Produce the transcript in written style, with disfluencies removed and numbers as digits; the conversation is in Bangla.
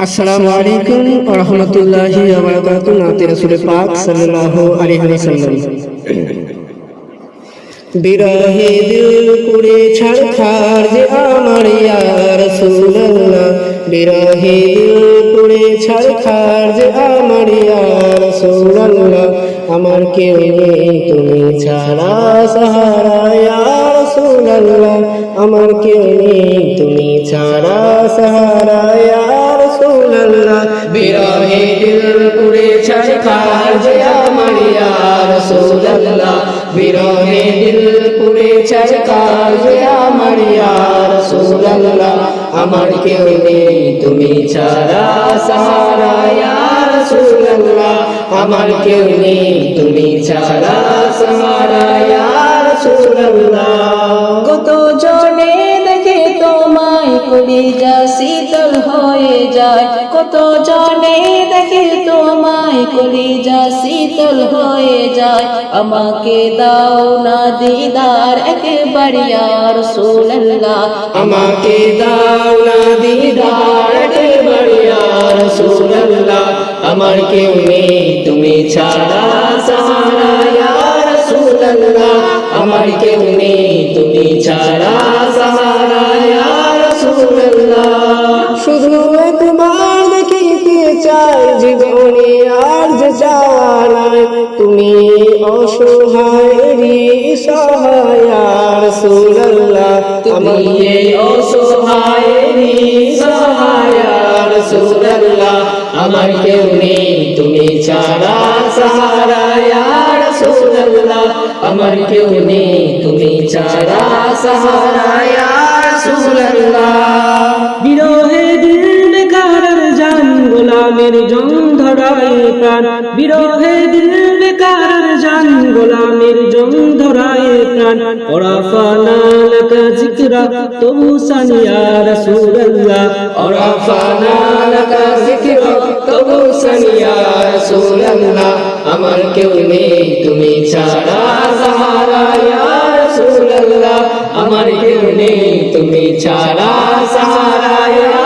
अस्सलामु अलैकुम व रहमतुल्लाहि व बरकातुहू। नाते रसूल पाक सल्लल्लाहु अलैहि वसल्लम। बिरहे दिल पुड़े छड़खाड़ जे आमर या रसूलल्लाह, बिरहे दिल पुड़े छड़खाड़ जे आमर या रसूलल्लाह, আমার কেউ নেই তুমি ছাড়া সাহারা ইয়া রাসূলুল্লাহ, আমার কেউ নেই তুমি ছাড়া সাহারা ইয়া রাসূলুল্লাহ। বিরহে দিল পুড়ে ছারখার যে আমার ইয়া রাসূলুল্লাহ, বিরহে দিল পুড়ে ছারখার যে আমার ইয়া রাসূলুল্লাহ, আমার কেউ নেই তুমি ছাড়া সাহারা ইয়া রাসূলুল্লাহ, আমার কেউ নেই তুমি ছাড়া সাহারা ইয়া রাসূলুল্লাহ। কত জনে দেখে তোমায় কলিজা শীতল হয়ে যায়, কত জনে দেখে তোমায় কলিজা শীতল হয়ে যায়, আমাকে দাও না দিদার একবার ইয়া রাসূলুল্লাহ, আমাকে দাও না দিদার একবার ইয়া রাসূলুল্লাহ, আমার কেউ নেই তুমি ছাড়া সাহারা ইয়া রাসূলুল্লাহ, আমার কেউ নেই তুমি ছাড়া সাহারা ইয়া রাসূলুল্লাহ। শুধু একবার দেখিতে চাই জীবনে আর যে চাওয়া নাই, তুমি অসহায়েরই সহায় ইয়া রাসূলুল্লাহ, তুমি অসহায়েরই সহায় ইয়া রাসূলুল্লাহ, আমার কেউ নেই তুমি ছাড়া সাহারা ইয়া রাসূলুল্লাহ, আমার কেউ নেই তুমি ছাড়া সাহারা ইয়া রাসূলুল্লাহ। বিরহে দিল বেকার জান গোলামের জং ধরায় প্রাণ, বিরহে দিল বেকার জান গোলামের জং ধরায় প্রাণ, ওরা ফানা লাকা যিকরা তবু সানিয়া রাসূলুল্লাহ, ওরা ফানা লাকা যিকরা তবু সানিয়া রাসূলুল্লাহ, আমার কেউ নেই তুমি ছাড়া সাহারা ইয়া রাসূলুল্লাহ, আমার কেউ নেই তুমি ছাড়া সাহারা ইয়া